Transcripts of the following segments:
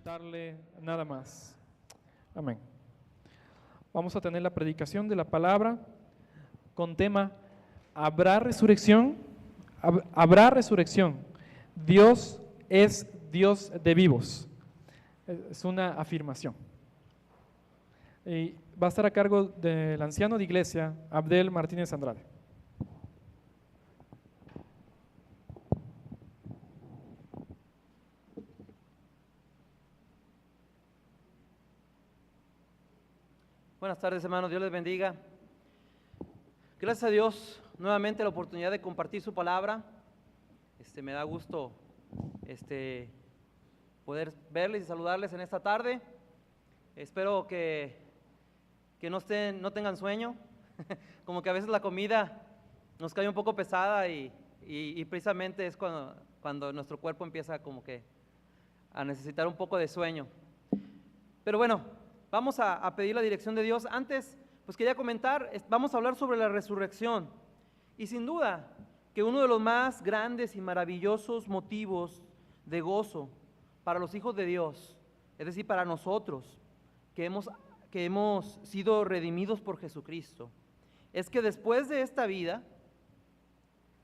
faltarle nada más. Amén. Vamos a tener la predicación de la palabra con tema ¿habrá resurrección? ¿Habrá resurrección? Dios es Dios de vivos. Es una afirmación. Y va a estar a cargo del anciano de iglesia, Abdel Martínez Andrade. Buenas tardes, hermanos, Dios les bendiga. Gracias a Dios, nuevamente la oportunidad de compartir su palabra. Me da gusto poder verles y saludarles en esta tarde. Espero que no tengan sueño, como que a veces la comida nos cae un poco pesada y precisamente es cuando nuestro cuerpo empieza como que a necesitar un poco de sueño. Pero bueno, vamos a pedir la dirección de Dios. Antes, pues quería comentar, vamos a hablar sobre la resurrección. Y sin duda que uno de los más grandes y maravillosos motivos de gozo para los hijos de Dios, es decir, para nosotros que hemos sido redimidos por Jesucristo, es que después de esta vida,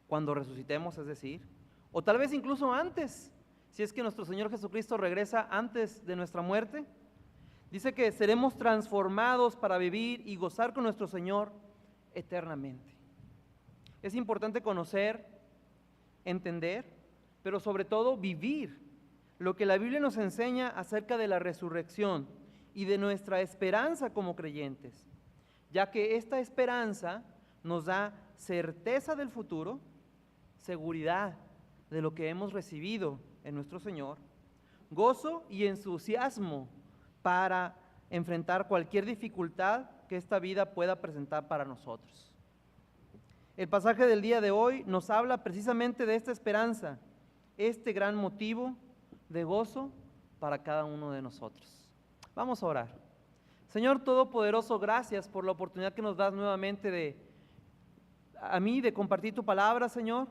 cuando resucitemos, es decir, o tal vez incluso antes, si es que nuestro Señor Jesucristo regresa antes de nuestra muerte, dice que seremos transformados para vivir y gozar con nuestro Señor eternamente. Es importante conocer, entender, pero sobre todo vivir lo que la Biblia nos enseña acerca de la resurrección y de nuestra esperanza como creyentes, ya que esta esperanza nos da certeza del futuro, seguridad de lo que hemos recibido en nuestro Señor, gozo y entusiasmo para enfrentar cualquier dificultad que esta vida pueda presentar para nosotros. El pasaje del día de hoy nos habla precisamente de esta esperanza, este gran motivo de gozo para cada uno de nosotros. Vamos a orar. Señor Todopoderoso, gracias por la oportunidad que nos das nuevamente a mí de compartir tu palabra, Señor,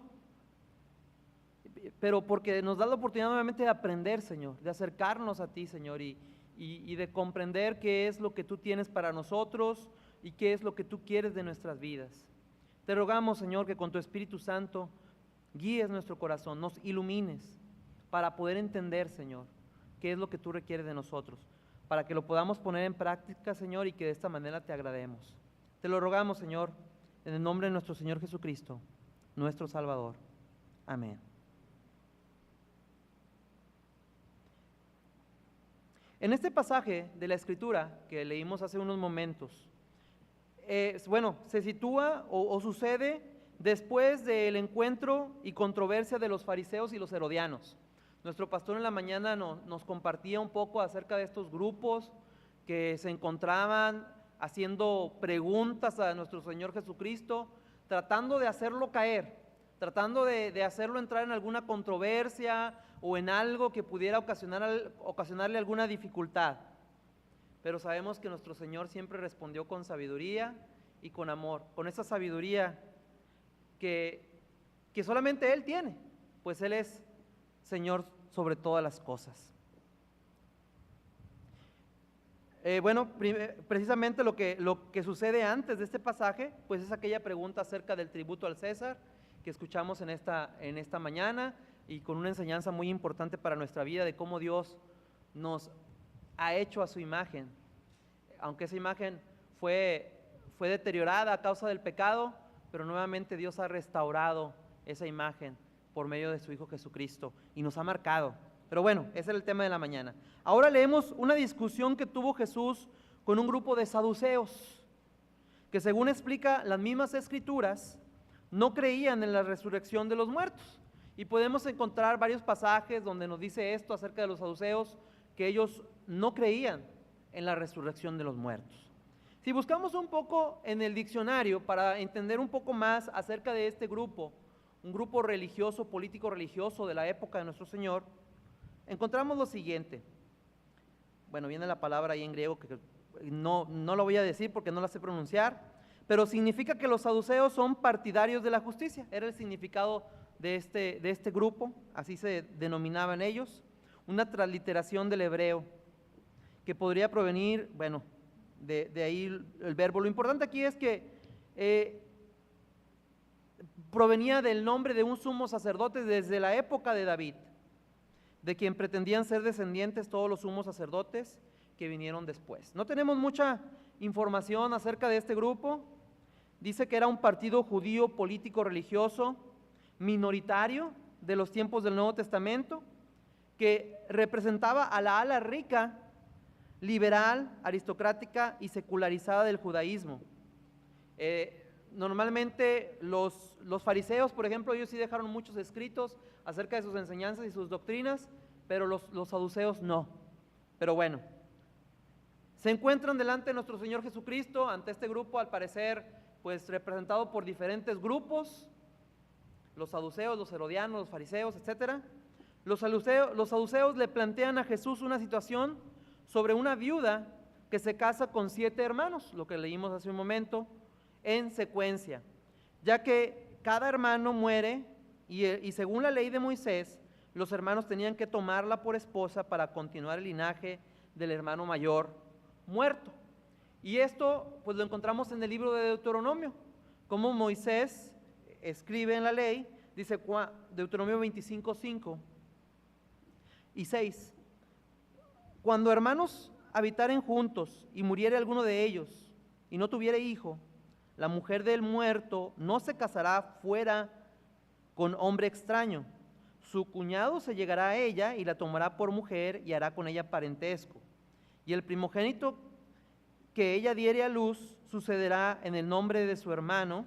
pero porque nos das la oportunidad nuevamente de aprender, Señor, de acercarnos a ti, Señor, y de comprender qué es lo que tú tienes para nosotros y qué es lo que tú quieres de nuestras vidas. Te rogamos, Señor, que con tu Espíritu Santo guíes nuestro corazón, nos ilumines para poder entender, Señor, qué es lo que tú requieres de nosotros, para que lo podamos poner en práctica, Señor, y que de esta manera te agrademos. Te lo rogamos, Señor, en el nombre de nuestro Señor Jesucristo, nuestro Salvador. Amén. En este pasaje de la Escritura que leímos hace unos momentos, se sitúa o sucede después del encuentro y controversia de los fariseos y los herodianos. Nuestro pastor en la mañana nos compartía un poco acerca de estos grupos que se encontraban haciendo preguntas a nuestro Señor Jesucristo, tratando de hacerlo caer, tratando de hacerlo entrar en alguna controversia o en algo que pudiera ocasionarle alguna dificultad. Pero sabemos que nuestro Señor siempre respondió con sabiduría y con amor, con esa sabiduría que solamente Él tiene, pues Él es Señor sobre todas las cosas. Precisamente lo que sucede antes de este pasaje, pues es aquella pregunta acerca del tributo al César que escuchamos en esta mañana, y con una enseñanza muy importante para nuestra vida de cómo Dios nos ha hecho a su imagen. Aunque esa imagen fue deteriorada a causa del pecado, pero nuevamente Dios ha restaurado esa imagen por medio de su Hijo Jesucristo y nos ha marcado. Pero bueno, ese era el tema de la mañana. Ahora leemos una discusión que tuvo Jesús con un grupo de saduceos, que según explica las mismas escrituras, no creían en la resurrección de los muertos. Y podemos encontrar varios pasajes donde nos dice esto acerca de los saduceos, que ellos no creían en la resurrección de los muertos. Si buscamos un poco en el diccionario para entender un poco más acerca de este grupo, un grupo religioso, político religioso de la época de nuestro Señor, encontramos lo siguiente. Bueno, viene la palabra ahí en griego que no lo voy a decir porque no la sé pronunciar, pero significa que los saduceos son partidarios de la justicia. Era el significado de este grupo, así se denominaban ellos. una transliteración del hebreo, que podría provenir, bueno, de ahí el verbo. Lo importante aquí es que provenía del nombre de un sumo sacerdote desde la época de David, de quien pretendían ser descendientes todos los sumos sacerdotes que vinieron después. No tenemos mucha información acerca de este grupo. Dice que era un partido judío político religioso minoritario de los tiempos del Nuevo Testamento, que representaba a la ala rica, liberal, aristocrática y secularizada del judaísmo. Normalmente los fariseos, por ejemplo, ellos sí dejaron muchos escritos acerca de sus enseñanzas y sus doctrinas, pero los saduceos no. Pero bueno, se encuentran delante de nuestro Señor Jesucristo, ante este grupo, al parecer, pues representado por diferentes grupos, los saduceos, los herodianos, los fariseos, etc. Los saduceos le plantean a Jesús una situación sobre una viuda que se casa con 7 hermanos, lo que leímos hace un momento, en secuencia, ya que cada hermano muere y según la ley de Moisés, los hermanos tenían que tomarla por esposa para continuar el linaje del hermano mayor muerto. Y esto pues lo encontramos en el libro de Deuteronomio, como Moisés escribe en la ley, dice Deuteronomio 25, 5 y 6, cuando hermanos habitaren juntos y muriere alguno de ellos y no tuviere hijo, la mujer del muerto no se casará fuera con hombre extraño. Su cuñado se llegará a ella y la tomará por mujer y hará con ella parentesco. Y el primogénito que ella diere a luz sucederá en el nombre de su hermano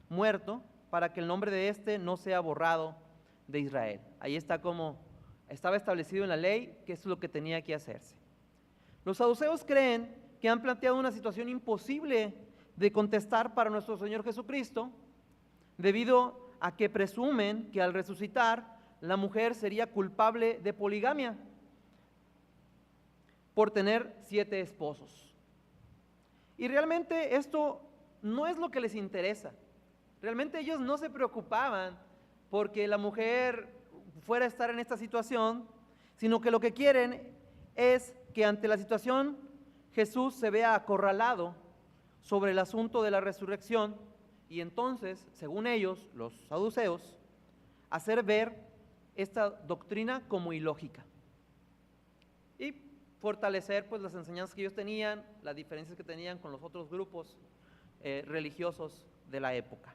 muerto, para que el nombre de éste no sea borrado de Israel. Ahí está como estaba establecido en la ley que eso es lo que tenía que hacerse. Los saduceos creen que han planteado una situación imposible de contestar para nuestro Señor Jesucristo, debido a que presumen que al resucitar la mujer sería culpable de poligamia por tener 7 esposos. Y realmente esto no es lo que les interesa. Realmente ellos no se preocupaban porque la mujer fuera a estar en esta situación, sino que lo que quieren es que ante la situación Jesús se vea acorralado sobre el asunto de la resurrección y entonces, según ellos, los saduceos, hacer ver esta doctrina como ilógica y fortalecer pues las enseñanzas que ellos tenían, las diferencias que tenían con los otros grupos religiosos de la época.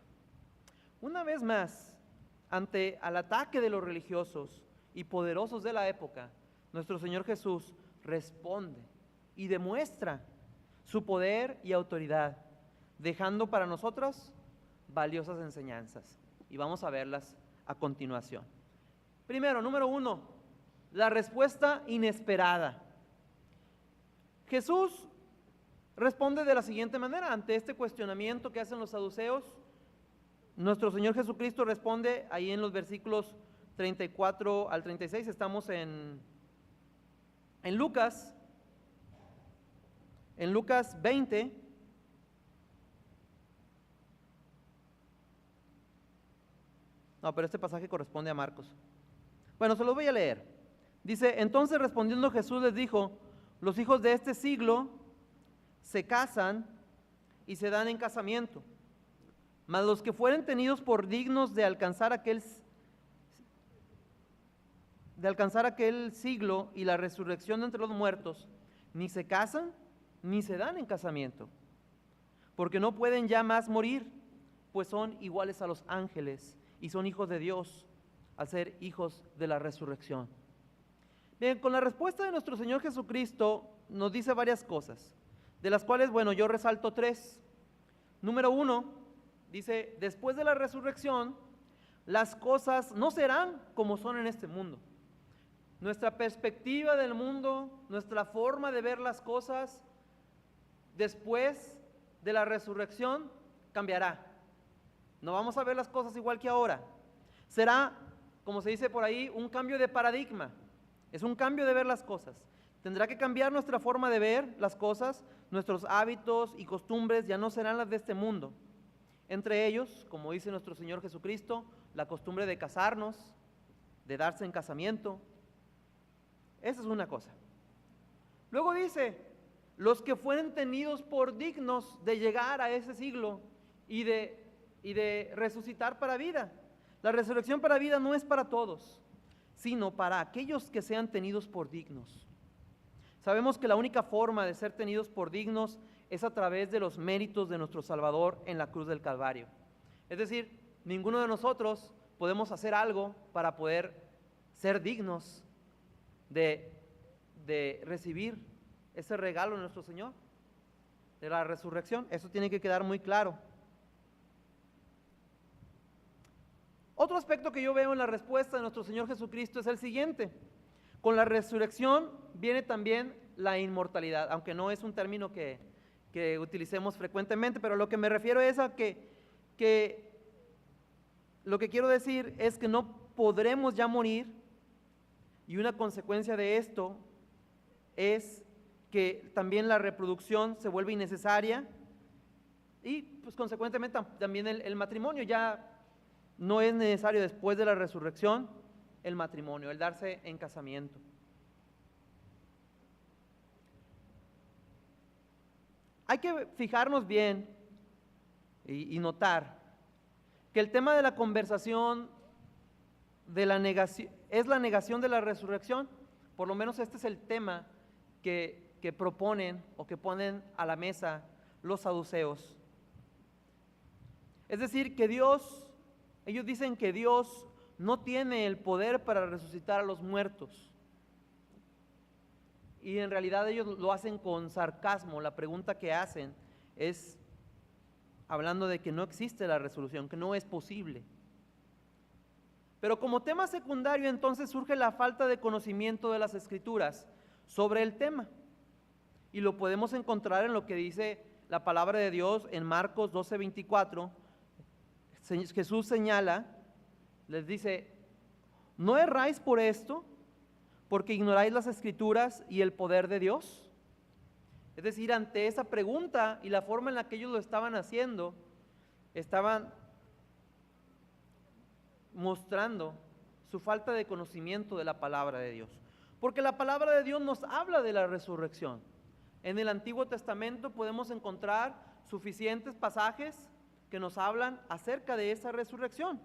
Una vez más, ante el ataque de los religiosos y poderosos de la época, nuestro Señor Jesús responde y demuestra su poder y autoridad, dejando para nosotros valiosas enseñanzas. Y vamos a verlas a continuación. Primero, número 1, la respuesta inesperada. Jesús responde de la siguiente manera ante este cuestionamiento que hacen los saduceos. Nuestro Señor Jesucristo responde ahí en los versículos 34 al 36, estamos en Lucas. En Lucas 20, no, pero este pasaje corresponde a Marcos. Bueno, se los voy a leer. Dice, entonces respondiendo Jesús les dijo, los hijos de este siglo se casan y se dan en casamiento, mas los que fueren tenidos por dignos de alcanzar aquel siglo y la resurrección de entre los muertos, ni se casan ni se dan en casamiento, porque no pueden ya más morir, pues son iguales a los ángeles y son hijos de Dios al ser hijos de la resurrección. Bien, con la respuesta de nuestro Señor Jesucristo nos dice varias cosas, de las cuales, bueno, yo resalto 3. Número 1, dice, después de la resurrección, las cosas no serán como son en este mundo. Nuestra perspectiva del mundo, nuestra forma de ver las cosas después de la resurrección cambiará. No vamos a ver las cosas igual que ahora. Será, como se dice por ahí, un cambio de paradigma. Es un cambio de ver las cosas. Tendrá que cambiar nuestra forma de ver las cosas, nuestros hábitos y costumbres ya no serán las de este mundo. Entre ellos, como dice nuestro Señor Jesucristo, la costumbre de casarnos, de darse en casamiento, Esa es una cosa. Luego dice, los que fueren tenidos por dignos de llegar a ese siglo y de resucitar para vida. La resurrección para vida no es para todos, sino para aquellos que sean tenidos por dignos. Sabemos que la única forma de ser tenidos por dignos es a través de los méritos de nuestro Salvador en la cruz del Calvario. Es decir, ninguno de nosotros podemos hacer algo para poder ser dignos de recibir ese regalo de nuestro Señor, de la resurrección. Eso tiene que quedar muy claro. Otro aspecto que yo veo en la respuesta de nuestro Señor Jesucristo es el siguiente. Con la resurrección viene también la inmortalidad, aunque no es un término que utilicemos frecuentemente, pero lo que me refiero es a que lo que quiero decir es que no podremos ya morir, y una consecuencia de esto es que también la reproducción se vuelve innecesaria y pues consecuentemente también el matrimonio ya no es necesario después de la resurrección, el matrimonio, el darse en casamiento. Hay que fijarnos bien y notar que el tema de la conversación de la negación, es la negación de la resurrección. Por lo menos este es el tema que proponen o que ponen a la mesa los saduceos. Es decir, que ellos dicen que Dios no tiene el poder para resucitar a los muertos. Y en realidad ellos lo hacen con sarcasmo. La pregunta que hacen es hablando de que no existe la resurrección, que no es posible. Pero como tema secundario entonces surge la falta de conocimiento de las Escrituras sobre el tema. Y lo podemos encontrar en lo que dice la palabra de Dios en Marcos 12:24. Jesús señala, les dice, ¿no erráis por esto? Porque ignoráis las Escrituras y el poder de Dios. Es decir, ante esa pregunta y la forma en la que ellos lo estaban haciendo, estaban mostrando su falta de conocimiento de la palabra de Dios. Porque la palabra de Dios nos habla de la resurrección. En el Antiguo Testamento podemos encontrar suficientes pasajes que nos hablan acerca de esa resurrección.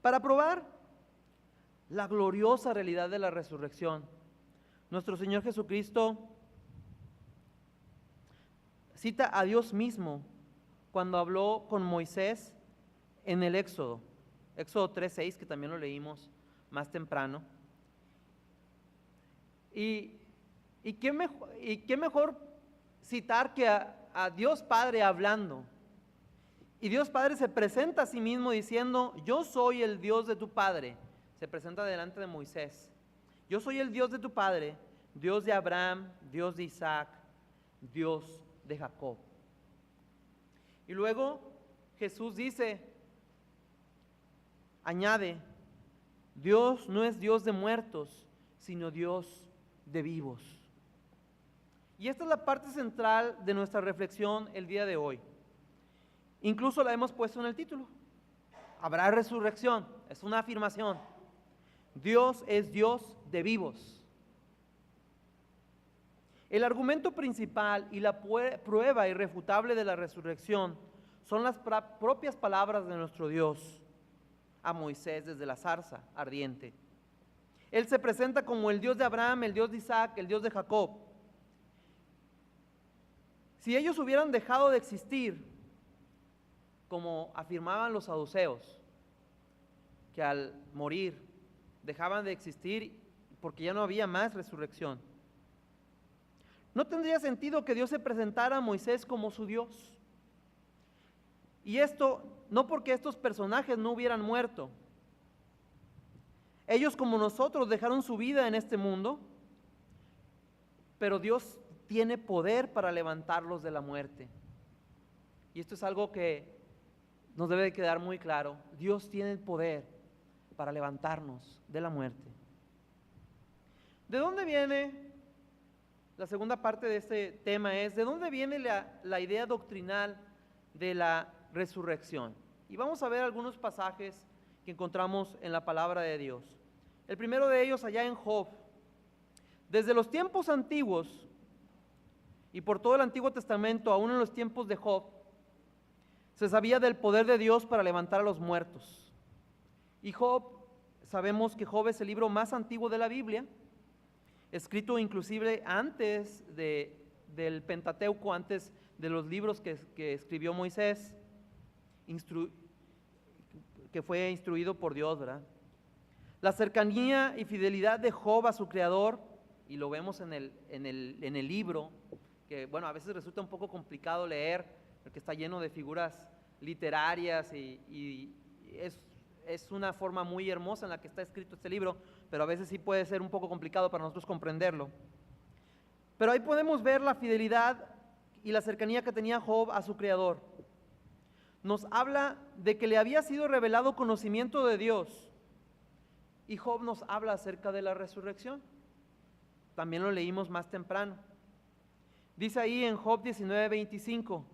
Para probar la gloriosa realidad de la resurrección, nuestro Señor Jesucristo cita a Dios mismo cuando habló con Moisés en el Éxodo 3:6, que también lo leímos más temprano. Y qué mejor citar que a Dios Padre hablando. Y Dios Padre se presenta a sí mismo diciendo, yo soy el Dios de tu Padre. Se presenta delante de Moisés. Yo soy el Dios de tu Padre, Dios de Abraham, Dios de Isaac, Dios de Jacob. Y luego Jesús dice, añade, Dios no es Dios de muertos, sino Dios de vivos. Y esta es la parte central de nuestra reflexión el día de hoy. Incluso la hemos puesto en el título. Habrá resurrección, es una afirmación. Dios es Dios de vivos. El argumento principal y la prueba irrefutable de la resurrección son las propias palabras de nuestro Dios a Moisés desde la zarza ardiente. Él se presenta como el Dios de Abraham, el Dios de Isaac, el Dios de Jacob. Si ellos hubieran dejado de existir, como afirmaban los saduceos, que al morir dejaban de existir porque ya no había más resurrección, no tendría sentido que Dios se presentara a Moisés como su Dios. Y esto no porque estos personajes no hubieran muerto. Ellos como nosotros dejaron su vida en este mundo, pero Dios tiene poder para levantarlos de la muerte. Y esto es algo que nos debe de quedar muy claro. Dios tiene el poder para levantarnos de la muerte. ¿De dónde viene? La segunda parte de este tema es, ¿de dónde viene la idea doctrinal de la resurrección? Y vamos a ver algunos pasajes que encontramos en la palabra de Dios. El primero de ellos allá en Job. Desde los tiempos antiguos y por todo el Antiguo Testamento, aún en los tiempos de Job, se sabía del poder de Dios para levantar a los muertos. Y Job, sabemos que Job es el libro más antiguo de la Biblia, escrito inclusive antes del Pentateuco, antes de los libros que escribió Moisés, que fue instruido por Dios, ¿verdad? La cercanía y fidelidad de Job a su Creador, y lo vemos en el libro, que bueno, a veces resulta un poco complicado leer, porque está lleno de figuras literarias y es una forma muy hermosa en la que está escrito este libro, pero a veces sí puede ser un poco complicado para nosotros comprenderlo. Pero ahí podemos ver la fidelidad y la cercanía que tenía Job a su Creador. Nos habla de que le había sido revelado conocimiento de Dios, y Job nos habla acerca de la resurrección. También lo leímos más temprano. Dice ahí en Job 19:25,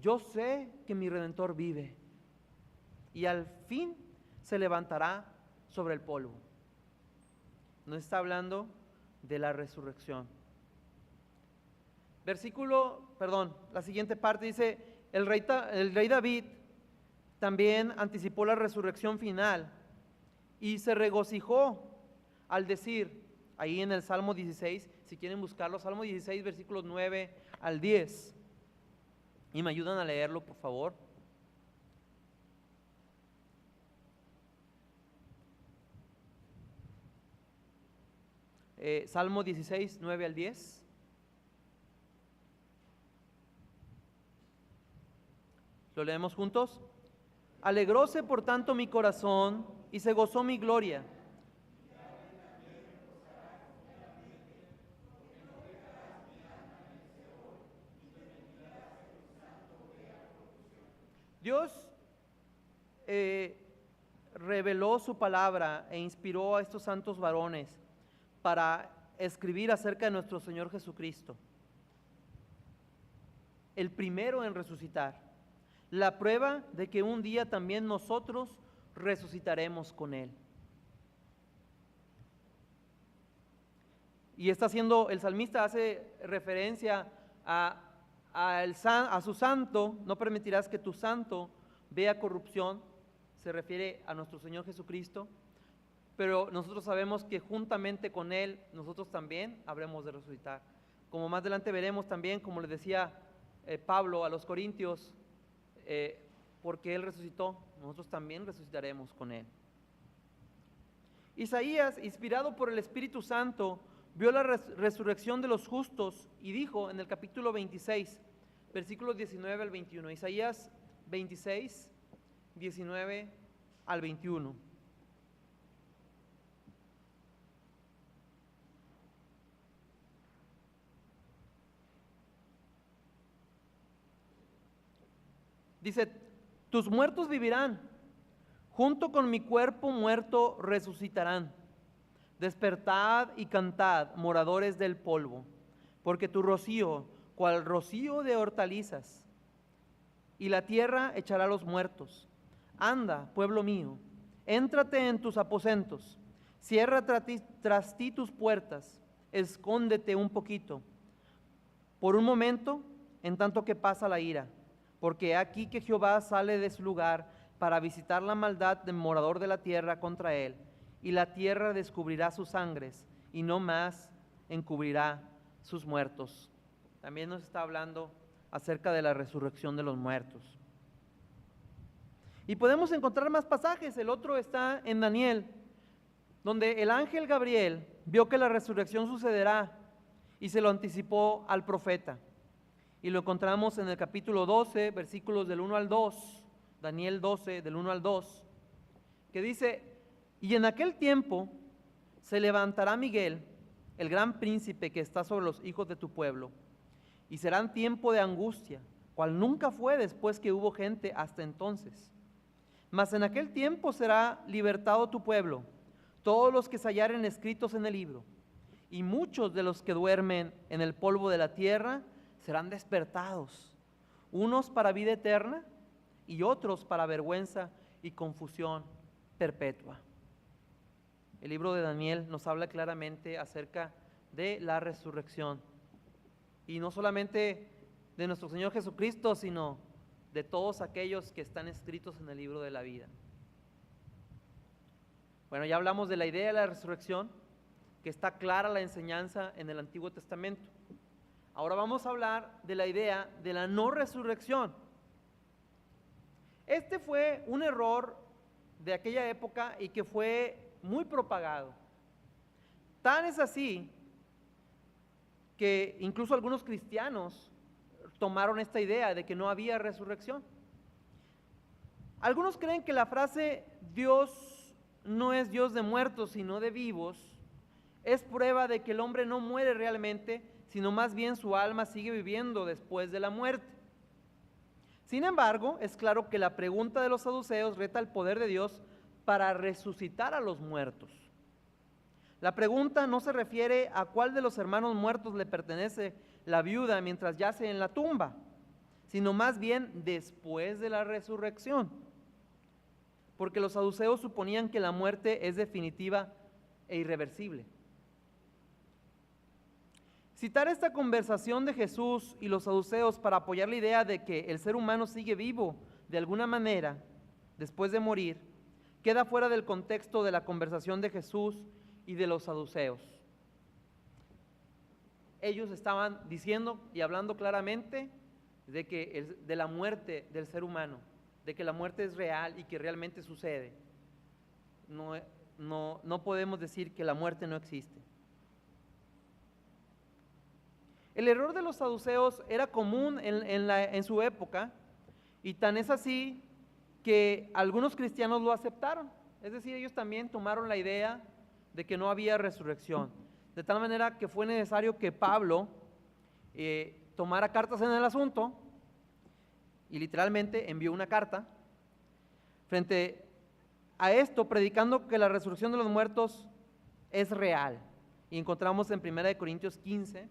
yo sé que mi Redentor vive y al fin se levantará sobre el polvo. Nos está hablando de la resurrección. La siguiente parte dice, el rey David también anticipó la resurrección final y se regocijó al decir, ahí en el Salmo 16, si quieren buscarlo, Salmo 16, versículos 9 al 10, y me ayudan a leerlo, por favor. Salmo 16, 9 al 10. ¿Lo leemos juntos? Alegróse por tanto mi corazón y se gozó mi gloria. Dios reveló su palabra e inspiró a estos santos varones para escribir acerca de nuestro Señor Jesucristo, el primero en resucitar, la prueba de que un día también nosotros resucitaremos con Él. Y el salmista hace referencia a su santo, no permitirás que tu santo vea corrupción, se refiere a nuestro Señor Jesucristo, pero nosotros sabemos que juntamente con Él, nosotros también habremos de resucitar. Como más adelante veremos también, como le decía Pablo a los Corintios, porque Él resucitó, nosotros también resucitaremos con Él. Isaías, inspirado por el Espíritu Santo, vio la resurrección de los justos y dijo en el capítulo 26, versículos 19 al 21, Isaías 26, 19 al 21. Dice, tus muertos vivirán, junto con mi cuerpo muerto resucitarán. Despertad y cantad, moradores del polvo, porque tu rocío, cual rocío de hortalizas, y la tierra echará a los muertos. Anda, pueblo mío, éntrate en tus aposentos, cierra tras ti tus puertas, escóndete un poquito, por un momento, en tanto que pasa la ira, porque aquí que Jehová sale de su lugar para visitar la maldad del morador de la tierra contra él, y la tierra descubrirá sus sangres, y no más encubrirá sus muertos. También nos está hablando acerca de la resurrección de los muertos. Y podemos encontrar más pasajes. El otro está en Daniel, donde el ángel Gabriel vio que la resurrección sucederá y se lo anticipó al profeta. Y lo encontramos en el capítulo 12, versículos del 1 al 2, Daniel 12, del 1 al 2, que dice, y en aquel tiempo se levantará Miguel, el gran príncipe que está sobre los hijos de tu pueblo, y serán tiempo de angustia, cual nunca fue después que hubo gente hasta entonces. Mas en aquel tiempo será libertado tu pueblo, todos los que se hallaren escritos en el libro, y muchos de los que duermen en el polvo de la tierra serán despertados, unos para vida eterna y otros para vergüenza y confusión perpetua. el libro de Daniel nos habla claramente acerca de la resurrección. Y no solamente de nuestro Señor Jesucristo, sino de todos aquellos que están escritos en el libro de la vida. Bueno, ya hablamos de la idea de la resurrección, que está clara la enseñanza en el Antiguo Testamento. Ahora vamos a hablar de la idea de la no resurrección. Este fue un error de aquella época y que fue muy propagado. Tan es así que incluso algunos cristianos tomaron esta idea de que no había resurrección. Algunos creen que la frase Dios no es Dios de muertos sino de vivos es prueba de que el hombre no muere realmente, sino más bien su alma sigue viviendo después de la muerte. Sin embargo, es claro que la pregunta de los saduceos reta el poder de Dios para resucitar a los muertos. La pregunta no se refiere a cuál de los hermanos muertos le pertenece la viuda mientras yace en la tumba, sino más bien después de la resurrección. Porque los saduceos suponían que la muerte es definitiva e irreversible. Citar esta conversación de Jesús y los saduceos para apoyar la idea de que el ser humano sigue vivo de alguna manera después de morir, queda fuera del contexto de la conversación de Jesús y de los saduceos. Ellos estaban diciendo y hablando claramente de la muerte del ser humano, de que la muerte es real y que realmente sucede. No podemos decir que la muerte no existe. El error de los saduceos era común en su época, y tan es así que algunos cristianos lo aceptaron. Es decir, ellos también tomaron la idea de que no había resurrección. De tal manera que fue necesario que Pablo tomara cartas en el asunto, y literalmente envió una carta frente a esto, predicando que la resurrección de los muertos es real. Y encontramos en 1 Corintios 15,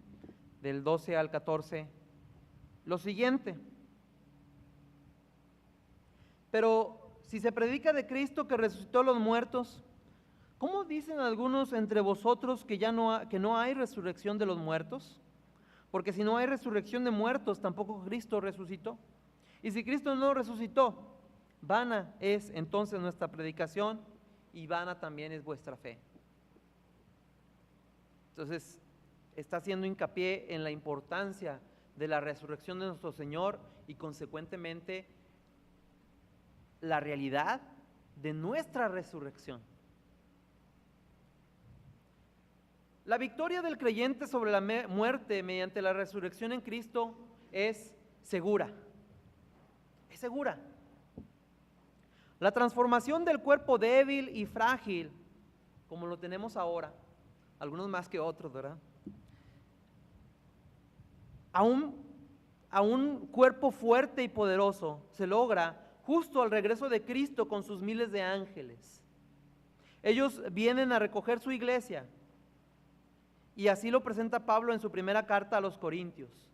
del 12 al 14, lo siguiente: pero si se predica de Cristo que resucitó a los muertos, ¿cómo dicen algunos entre vosotros que no hay resurrección de los muertos? Porque si no hay resurrección de muertos, tampoco Cristo resucitó. Y si Cristo no resucitó, vana es entonces nuestra predicación y vana también es vuestra fe. Entonces, está haciendo hincapié en la importancia de la resurrección de nuestro Señor y consecuentemente la realidad de nuestra resurrección. La victoria del creyente sobre la muerte mediante la resurrección en Cristo es segura. Es segura. La transformación del cuerpo débil y frágil, como lo tenemos ahora, algunos más que otros, ¿verdad? A un cuerpo fuerte y poderoso se logra justo al regreso de Cristo con sus miles de ángeles. Ellos vienen a recoger su iglesia, y así lo presenta Pablo en su primera carta a los Corintios.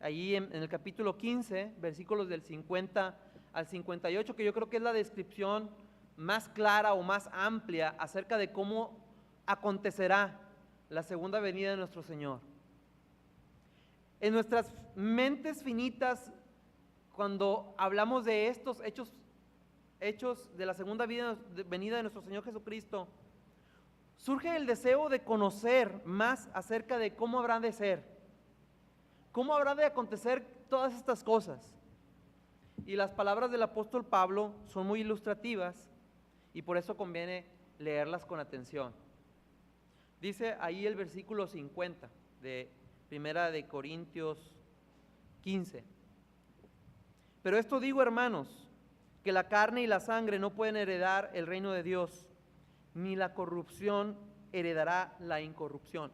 Allí en el capítulo 15, versículos del 50 al 58, que yo creo que es la descripción más clara o más amplia acerca de cómo acontecerá la segunda venida de nuestro Señor. En nuestras mentes finitas, cuando hablamos de estos hechos de la segunda venida de nuestro Señor Jesucristo, surge el deseo de conocer más acerca de cómo habrá de ser, cómo habrá de acontecer todas estas cosas. Y las palabras del apóstol Pablo son muy ilustrativas y por eso conviene leerlas con atención. Dice ahí el versículo 50 de Primera de Corintios 15: pero esto digo, hermanos, que la carne y la sangre no pueden heredar el reino de Dios, ni la corrupción heredará la incorrupción.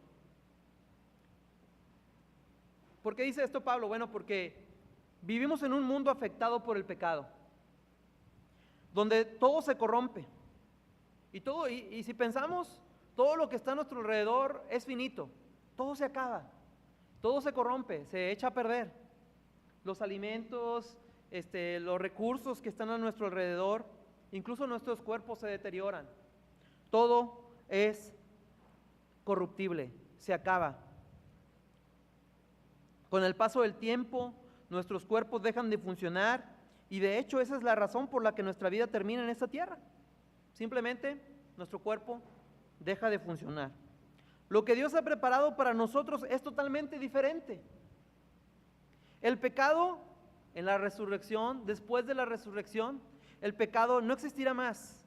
¿Por qué dice esto Pablo? Bueno, porque vivimos en un mundo afectado por el pecado, donde todo se corrompe, y si pensamos, todo lo que está a nuestro alrededor es finito, todo se acaba, todo se corrompe, se echa a perder. Los alimentos, los recursos que están a nuestro alrededor, incluso nuestros cuerpos se deterioran. Todo es corruptible, se acaba. Con el paso del tiempo, nuestros cuerpos dejan de funcionar y de hecho esa es la razón por la que nuestra vida termina en esta tierra. Simplemente nuestro cuerpo deja de funcionar. Lo que Dios ha preparado para nosotros es totalmente diferente. El pecado en la resurrección, después de la resurrección, el pecado no existirá más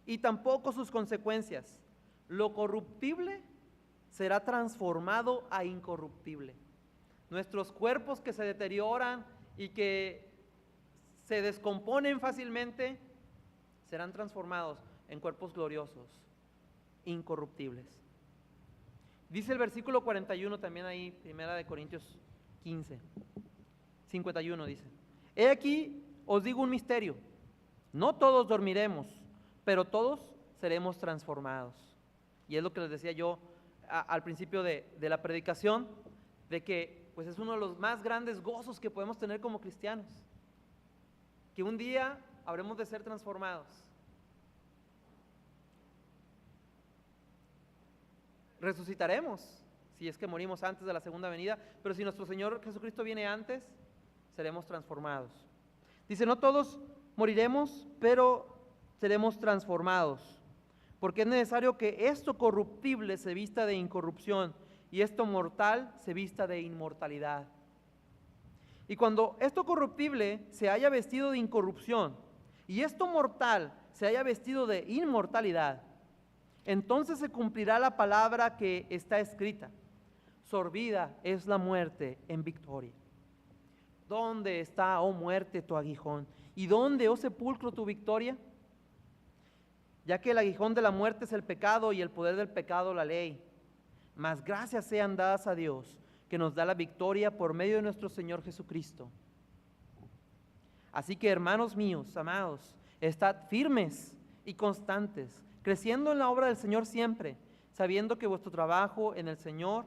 y tampoco sus consecuencias. Lo corruptible será transformado a incorruptible. Nuestros cuerpos que se deterioran y que se descomponen fácilmente serán transformados en cuerpos gloriosos, incorruptibles. Dice el versículo 41 también ahí, 1 Corintios 15, 51 dice: He aquí os digo un misterio, no todos dormiremos, pero todos seremos transformados. Y es lo que les decía yo al principio de la predicación, de que pues es uno de los más grandes gozos que podemos tener como cristianos, que un día habremos de ser transformados. Resucitaremos si es que morimos antes de la segunda venida, pero si nuestro Señor Jesucristo viene antes, seremos transformados. Dice, no todos moriremos, pero seremos transformados, porque es necesario que esto corruptible se vista de incorrupción y esto mortal se vista de inmortalidad. Y cuando esto corruptible se haya vestido de incorrupción y esto mortal se haya vestido de inmortalidad, entonces se cumplirá la palabra que está escrita: sorbida es la muerte en victoria. ¿Dónde está, oh muerte, tu aguijón? ¿Y dónde, oh sepulcro, tu victoria? Ya que el aguijón de la muerte es el pecado y el poder del pecado la ley. Mas gracias sean dadas a Dios, que nos da la victoria por medio de nuestro Señor Jesucristo. Así que, hermanos míos, amados, estad firmes y constantes, creciendo en la obra del Señor siempre, sabiendo que vuestro trabajo en el Señor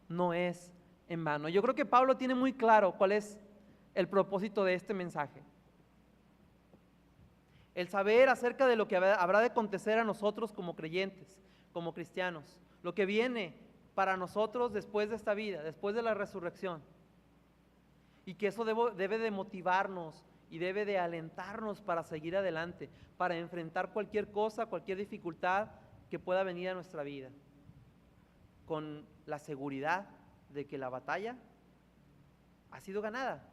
no es en vano. Yo creo que Pablo tiene muy claro cuál es el propósito de este mensaje. El saber acerca de lo que habrá de acontecer a nosotros como creyentes, como cristianos, lo que viene para nosotros después de esta vida, después de la resurrección. Y que eso debe de motivarnos y debe de alentarnos para seguir adelante, para enfrentar cualquier cosa, cualquier dificultad que pueda venir a nuestra vida, con la seguridad de que la batalla ha sido ganada,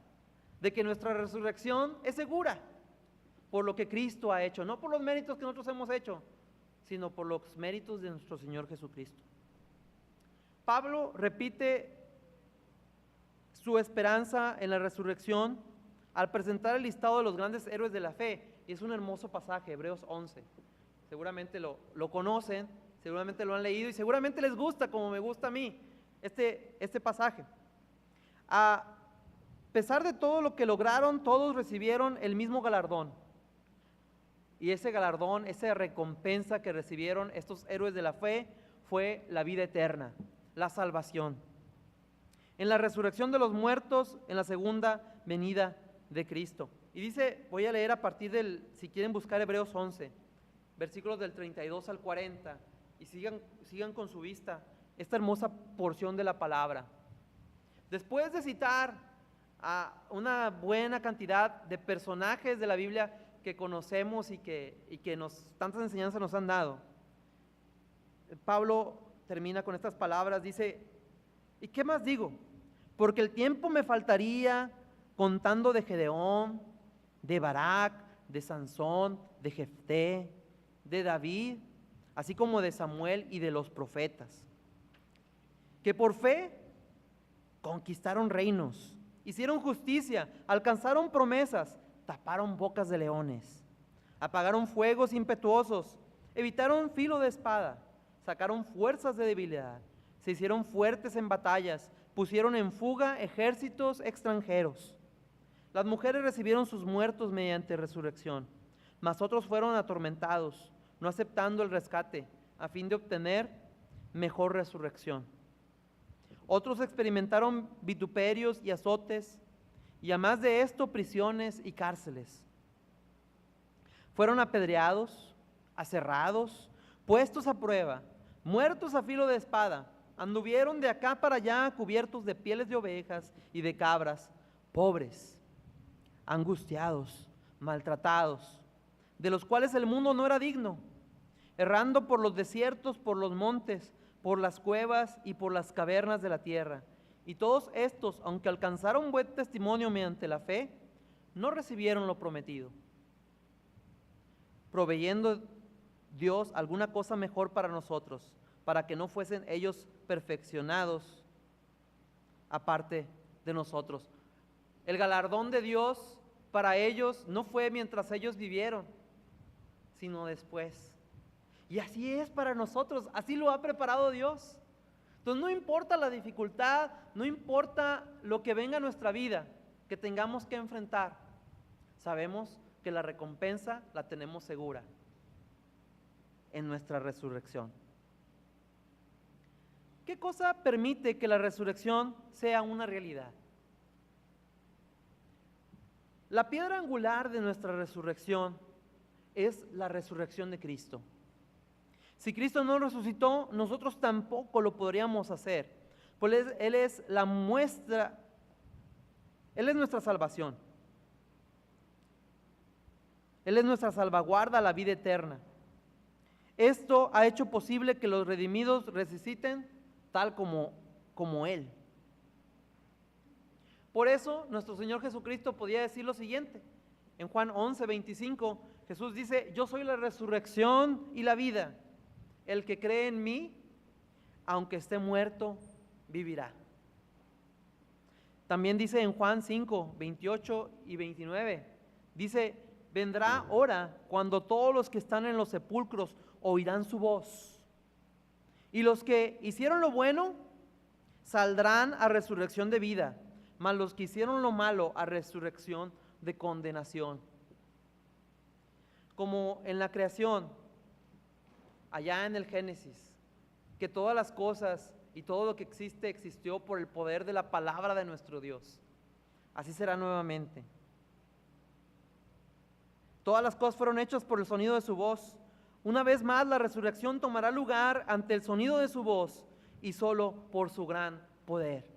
de que nuestra resurrección es segura por lo que Cristo ha hecho, no por los méritos que nosotros hemos hecho, sino por los méritos de nuestro Señor Jesucristo. Pablo repite su esperanza en la resurrección al presentar el listado de los grandes héroes de la fe, y es un hermoso pasaje, Hebreos 11. Seguramente lo conocen, seguramente lo han leído y seguramente les gusta, como me gusta a mí, este pasaje. A pesar de todo lo que lograron, todos recibieron el mismo galardón. Y ese galardón, esa recompensa que recibieron estos héroes de la fe fue la vida eterna, la salvación. En la resurrección de los muertos, en la segunda venida de Cristo. Y dice, voy a leer a partir si quieren buscar Hebreos 11, versículos del 32 al 40, y sigan con su vista esta hermosa porción de la palabra. Después de citar a una buena cantidad de personajes de la Biblia que conocemos y que tantas enseñanzas nos han dado, Pablo termina con estas palabras, dice, ¿y qué más digo? Porque el tiempo me faltaría contando de Gedeón, de Barak, de Sansón, de Jefté, de David, así como de Samuel y de los profetas, que por fe conquistaron reinos, hicieron justicia, alcanzaron promesas, taparon bocas de leones, apagaron fuegos impetuosos, evitaron filo de espada, sacaron fuerzas de debilidad, se hicieron fuertes en batallas, pusieron en fuga ejércitos extranjeros. Las mujeres recibieron sus muertos mediante resurrección, mas otros fueron atormentados, no aceptando el rescate, a fin de obtener mejor resurrección. Otros experimentaron vituperios y azotes, y además de esto, prisiones y cárceles. Fueron apedreados, aserrados, puestos a prueba, muertos a filo de espada, anduvieron de acá para allá cubiertos de pieles de ovejas y de cabras, pobres, angustiados, maltratados, de los cuales el mundo no era digno, errando por los desiertos, por los montes, por las cuevas y por las cavernas de la tierra. Y todos estos, aunque alcanzaron buen testimonio mediante la fe, no recibieron lo prometido, proveyendo Dios alguna cosa mejor para nosotros, para que no fuesen ellos perfeccionados aparte de nosotros. El galardón de Dios para ellos no fue mientras ellos vivieron, sino después. Y así es para nosotros, así lo ha preparado Dios. Entonces no importa la dificultad, no importa lo que venga a nuestra vida, que tengamos que enfrentar, sabemos que la recompensa la tenemos segura en nuestra resurrección. ¿Qué cosa permite que la resurrección sea una realidad? La piedra angular de nuestra resurrección es la resurrección de Cristo. Si Cristo no resucitó, nosotros tampoco lo podríamos hacer, pues Él es la muestra, Él es nuestra salvación. Él es nuestra salvaguarda a la vida eterna. Esto ha hecho posible que los redimidos resuciten tal como Él. Por eso nuestro Señor Jesucristo podía decir lo siguiente. En Juan 11:25, Jesús dice: yo soy la resurrección y la vida. El que cree en mí, aunque esté muerto, vivirá. También dice en Juan 5:28 y 29, dice: vendrá hora cuando todos los que están en los sepulcros oirán su voz. Y los que hicieron lo bueno saldrán a resurrección de vida, mas los que hicieron lo malo a resurrección de condenación. Como en la creación, allá en el Génesis, que todas las cosas y todo lo que existe existió por el poder de la palabra de nuestro Dios. Así será nuevamente. Todas las cosas fueron hechas por el sonido de su voz. Una vez más la resurrección tomará lugar ante el sonido de su voz y solo por su gran poder.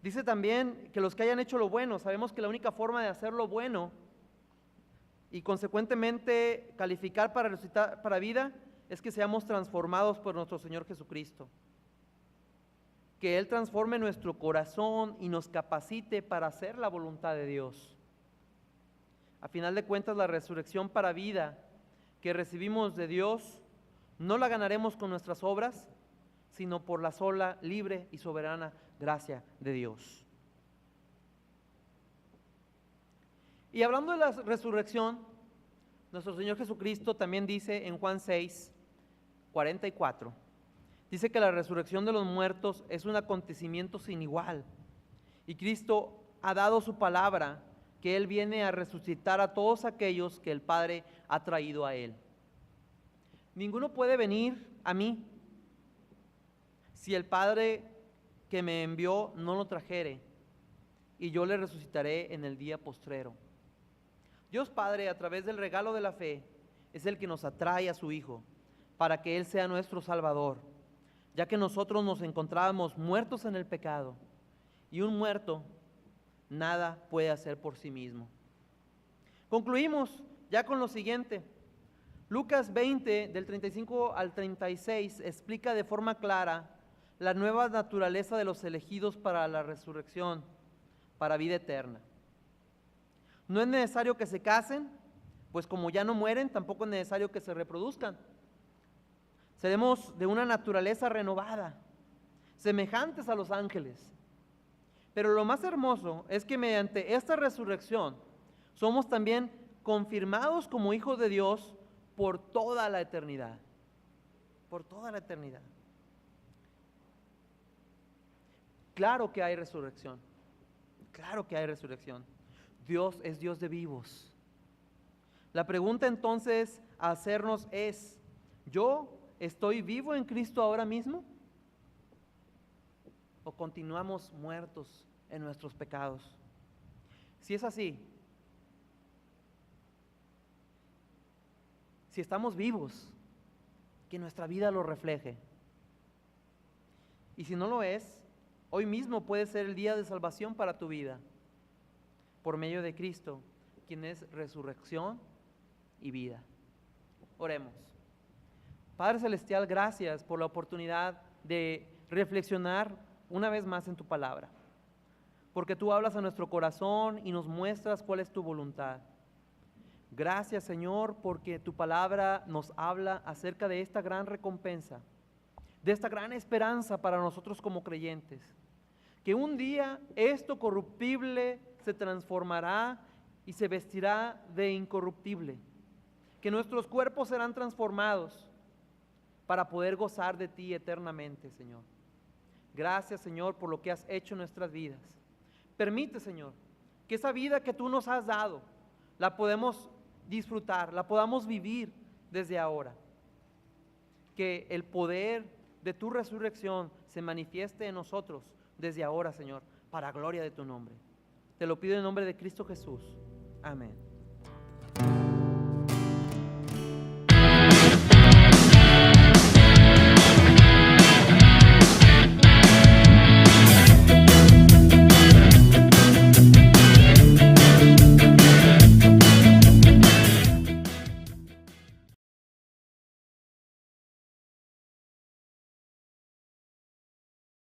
Dice también que los que hayan hecho lo bueno, sabemos que la única forma de hacer lo bueno y consecuentemente calificar para resucitar para vida es que seamos transformados por nuestro Señor Jesucristo. Que Él transforme nuestro corazón y nos capacite para hacer la voluntad de Dios. A final de cuentas, la resurrección para vida que recibimos de Dios no la ganaremos con nuestras obras, sino por la sola, libre y soberana gracia de Dios. Y hablando de la resurrección, nuestro Señor Jesucristo también dice en Juan 6:44, dice que la resurrección de los muertos es un acontecimiento sin igual. Y Cristo ha dado su palabra que Él viene a resucitar a todos aquellos que el Padre ha traído a Él. Ninguno puede venir a mí si el Padre que me envió no lo trajere, y yo le resucitaré en el día postrero. Dios Padre, a través del regalo de la fe, es el que nos atrae a su Hijo, para que Él sea nuestro Salvador, ya que nosotros nos encontrábamos muertos en el pecado, y un muerto nada puede hacer por sí mismo. Concluimos ya con lo siguiente. Lucas 20, del 35 al 36, explica de forma clara la nueva naturaleza de los elegidos para la resurrección, para vida eterna. No es necesario que se casen, pues como ya no mueren, tampoco es necesario que se reproduzcan. Seremos de una naturaleza renovada, semejantes a los ángeles. Pero lo más hermoso es que mediante esta resurrección somos también confirmados como hijos de Dios por toda la eternidad. Por toda la eternidad. Claro que hay resurrección. Claro que hay resurrección. Dios es Dios de vivos. La pregunta entonces a hacernos es: ¿yo estoy vivo en Cristo ahora mismo? ¿O continuamos muertos en nuestros pecados? Si es así, si estamos vivos, que nuestra vida lo refleje. Y si no lo es, hoy mismo puede ser el día de salvación para tu vida, por medio de Cristo, quien es resurrección y vida. Oremos. Padre Celestial, gracias por la oportunidad de reflexionar una vez más en tu palabra, porque tú hablas a nuestro corazón y nos muestras cuál es tu voluntad. Gracias, Señor, porque tu palabra nos habla acerca de esta gran recompensa, de esta gran esperanza para nosotros como creyentes, que un día esto corruptible se transformará y se vestirá de incorruptible, que nuestros cuerpos serán transformados para poder gozar de ti eternamente, Señor. Gracias, Señor, por lo que has hecho en nuestras vidas. Permite, Señor, que esa vida que tú nos has dado, la podemos disfrutar, la podamos vivir desde ahora. Que el poder de tu resurrección se manifieste en nosotros desde ahora, Señor, para gloria de tu nombre. Te lo pido en nombre de Cristo Jesús. Amén.